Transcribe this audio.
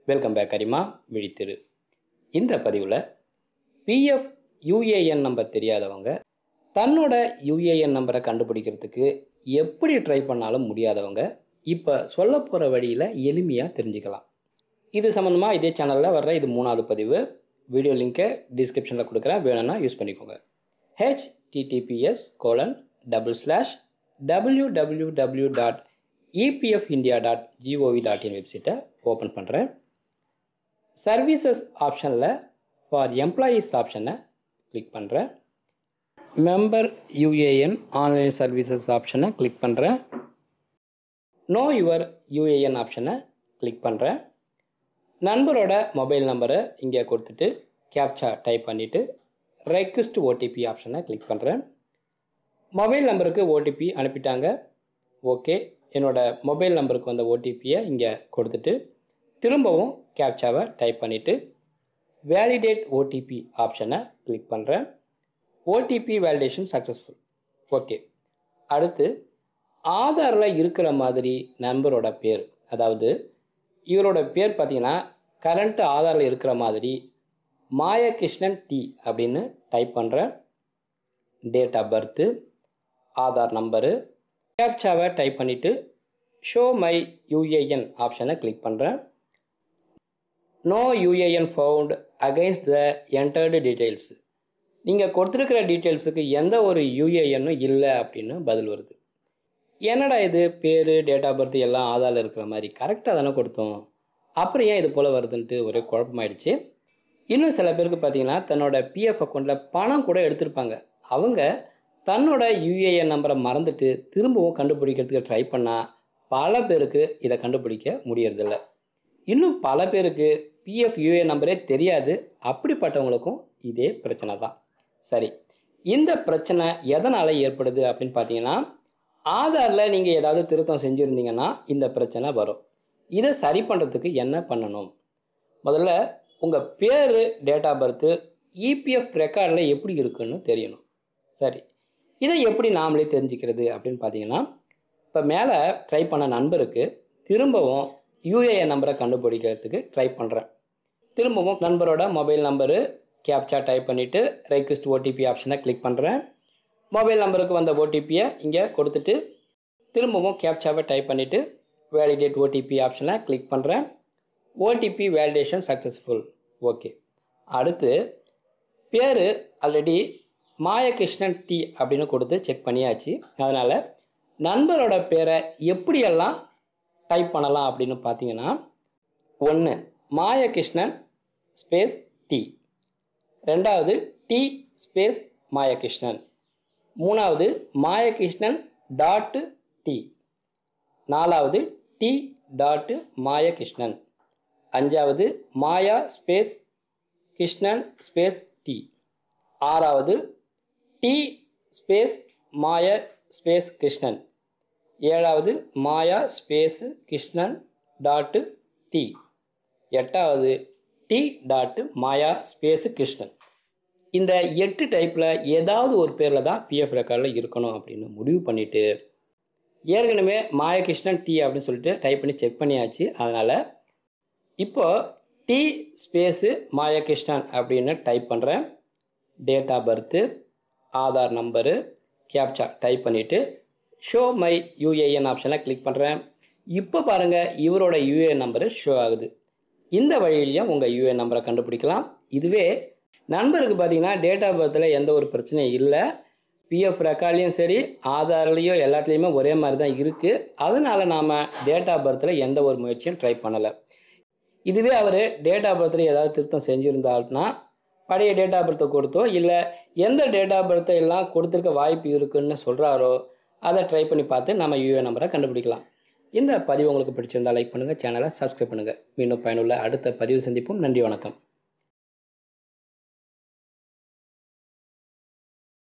Welcome back கரிமா விழித்திரு. இந்த பதிவில் PF UAN number தெரியாதவங்க தன்னோட யூஏஎன் நம்பரை கண்டுபிடிக்கிறதுக்கு எப்படி ட்ரை பண்ணாலும் முடியாதவங்க இப்போ சொல்ல போகிற வழியில் எளிமையாக தெரிஞ்சுக்கலாம். இது சம்மந்தமாக இதே சேனலில் வர்ற இது 3வது பதிவு. வீடியோ லிங்க்கை டிஸ்கிரிப்ஷனில் கொடுக்குறேன், வேணும்னா யூஸ் பண்ணிக்கோங்க. https://www.epfindia.gov.in வெப்சைட்டை ஓப்பன் பண்ணுறேன். சர்வீசஸ் ஆப்ஷனில் ஃபார் எம்ப்ளாயீஸ் ஆப்ஷனை கிளிக் பண்ணுறேன். மெம்பர் யூஏஎன் ஆன்லைன் சர்வீசஸ் ஆப்ஷனை கிளிக் பண்ணுறேன். நோ யுவர் யூஏஎன் ஆப்ஷனை கிளிக் பண்ணுறேன். நண்பரோட மொபைல் நம்பரை இங்கே கொடுத்துட்டு கேப்சா டைப் பண்ணிவிட்டு ரெக்வெஸ்ட் ஓடிபி ஆப்ஷனை கிளிக் பண்ணுறேன். மொபைல் நம்பருக்கு ஓடிபி அனுப்பிட்டாங்க. ஓகே, என்னோடய மொபைல் நம்பருக்கு வந்த ஓடிபியை இங்கே கொடுத்துட்டு திரும்பவும் கேப்சாவை டைப் பண்ணிவிட்டு வேலிடேட் ஓடிபி ஆப்ஷனை கிளிக் பண்ணுறேன். OTP validation successful. ஓகே, அடுத்து ஆதாரில் இருக்கிற மாதிரி நண்பரோட பேர், அதாவது இவரோட பேர் பார்த்திங்கன்னா கரண்ட் ஆதாரில் இருக்கிற மாதிரி மாயகிருஷ்ணன் டி அப்படின்னு டைப் பண்ணுறேன். Date of birth, Aadhaar number, கேப்சாவை டைப் பண்ணிவிட்டு ஷோ மை யூஏஎன் ஆப்ஷனை கிளிக் பண்ணுறேன். No UAN found against the entered details. நீங்கள் கொடுத்துருக்கிற டீட்டெயில்ஸுக்கு எந்த ஒரு யூஏஎன்னும் இல்லை அப்படின்னு பதில் வருது. என்னடா இது, பேர், டேட் ஆஃப் பர்த் எல்லாம் ஆதாரில் இருக்கிற மாதிரி கரெக்டாக தானே கொடுத்தோம், அப்புறம் ஏன் இது போல் வருதுன்ட்டு ஒரே குழப்பமாயிடுச்சு. இன்னும் சில பேருக்கு பார்த்திங்கன்னா தன்னோட பிஎஃப் அக்கௌண்ட்டில் பணம் கூட எடுத்திருப்பாங்க. அவங்க தன்னோட யூஏஎன் நம்பரை மறந்துட்டு திரும்பவும் கண்டுபிடிக்கிறதுக்கு ட்ரை பண்ணால் பல பேருக்கு இதை கண்டுபிடிக்க முடியறதில்ல. இன்னும் பல பேருக்கு பிஎஃப் யூஏஎன் நம்பரே தெரியாது. அப்படிப்பட்டவங்களுக்கும் இதே பிரச்சனை தான். சரி, இந்த பிரச்சனை எதனால் ஏற்படுது அப்படின்னு பார்த்தீங்கன்னா, ஆதாரில் நீங்கள் ஏதாவது திருத்தம் செஞ்சுருந்தீங்கன்னா இந்த பிரச்சனை வரும். இதை சரி பண்ணுறதுக்கு என்ன பண்ணணும்? முதல்ல உங்கள் பேர், டேட் ஆஃப் பர்த்து இபிஎஃப் ரெக்கார்டில் எப்படி இருக்குன்னு தெரியணும். சரி, இதை எப்படி நாமளே தெரிஞ்சுக்கிறது அப்படின்னு பார்த்தீங்கன்னா, இப்போ மேலே ட்ரை பண்ண நண்பருக்கு திரும்பவும் யூஏஎன் நம்பரை கண்டுபிடிக்கிறதுக்கு ட்ரை பண்ணுறேன். திரும்பவும் நண்பரோட மொபைல் நம்பரு கேப்சா டைப் பண்ணிவிட்டு ரெக்வெஸ்ட் ஓடிபி ஆப்ஷனை கிளிக் பண்ணுறேன். மொபைல் நம்பருக்கு வந்த ஓடிபியை இங்கே கொடுத்துட்டு திரும்பவும் கேப்சாவை டைப் பண்ணிவிட்டு வேலிடேட் ஓடிபி ஆப்ஷனை கிளிக் பண்ணுறேன். OTP validation successful. ஓகே, அடுத்து பேர் ஆல்ரெடி மாயகிருஷ்ணன் டி அப்படின்னு கொடுத்து செக் பண்ணியாச்சு. அதனால் நண்பரோட பேரை எப்படியெல்லாம் டைப் பண்ணலாம் அப்படின்னு பார்த்தீங்கன்னா, 1 மாயகிருஷ்ணன் ஸ்பேஸ் டி, 2வது டி ஸ்பேஸ் மாயகிருஷ்ணன், 3வது மாயகிருஷ்ணன் டாட்டு டி, 4வது டி டாட்டு மாயகிருஷ்ணன், 5வது Maya space Krishnan space D, 6வது D space Maya space Krishnan, 7வது Maya space Krishnan dot D, 8வது D dot Maya space Krishnan. இந்த 8 டைப்பில் ஏதாவது ஒரு பேரில் தான் பிஎஃப் ரெக்கார்டில் இருக்கணும் அப்படின்னு முடிவு பண்ணிவிட்டு, ஏற்கனவே மாயகிருஷ்ணன் டி அப்படின்னு சொல்லிட்டு டைப் பண்ணி செக் பண்ணியாச்சு. அதனால் இப்போது டி ஸ்பேஸு மாயகிருஷ்ணன் அப்படின்னு டைப் பண்ணுறேன். Date of birth, Aadhaar number, captcha type பண்ணிவிட்டு ஷோ மை யூஏஎன் ஆப்ஷனை கிளிக் பண்ணுறேன். இப்போ பாருங்கள், இவரோட யூஏஎன் நம்பரு ஷோ ஆகுது. இந்த வழியிலையும் உங்கள் யூஏஎன் நம்பரை கண்டுபிடிக்கலாம். இதுவே நண்பருக்கு பார்த்திங்கன்னா டேட் ஆஃப் பர்த்தில் எந்த ஒரு பிரச்சனையும் இல்லை. பிஎஃப் ரெக்கார்ட்லேயும் சரி, ஆதார்லேயும் எல்லாத்துலேயுமே ஒரே மாதிரி தான் இருக்குது. அதனால் நாம் டேட் ஆஃப் பர்த்தில் எந்த ஒரு முயற்சியும் ட்ரை பண்ணலை. இதுவே அவர் டேட் ஆஃப் பர்த்தில் ஏதாவது திருத்தம் செஞ்சுருந்தால்னா பழைய டேட் ஆஃப் பர்த்தை கொடுத்தோ, இல்லை எந்த டேட் ஆஃப் பர்த்தை எல்லாம் கொடுத்துருக்க வாய்ப்பு இருக்குதுன்னு சொல்கிறாரோ அதை ட்ரை பண்ணி பார்த்து நம்ம யூஏஎன் நம்பரை கண்டுபிடிக்கலாம். இந்த பதிவு உங்களுக்கு பிடிச்சிருந்தால் லைக் பண்ணுங்கள், சேனலை சப்ஸ்கிரைப் பண்ணுங்கள். மீண்டும் பயனுள்ள அடுத்த பதிவு சந்திப்போம். நன்றி, வணக்கம்.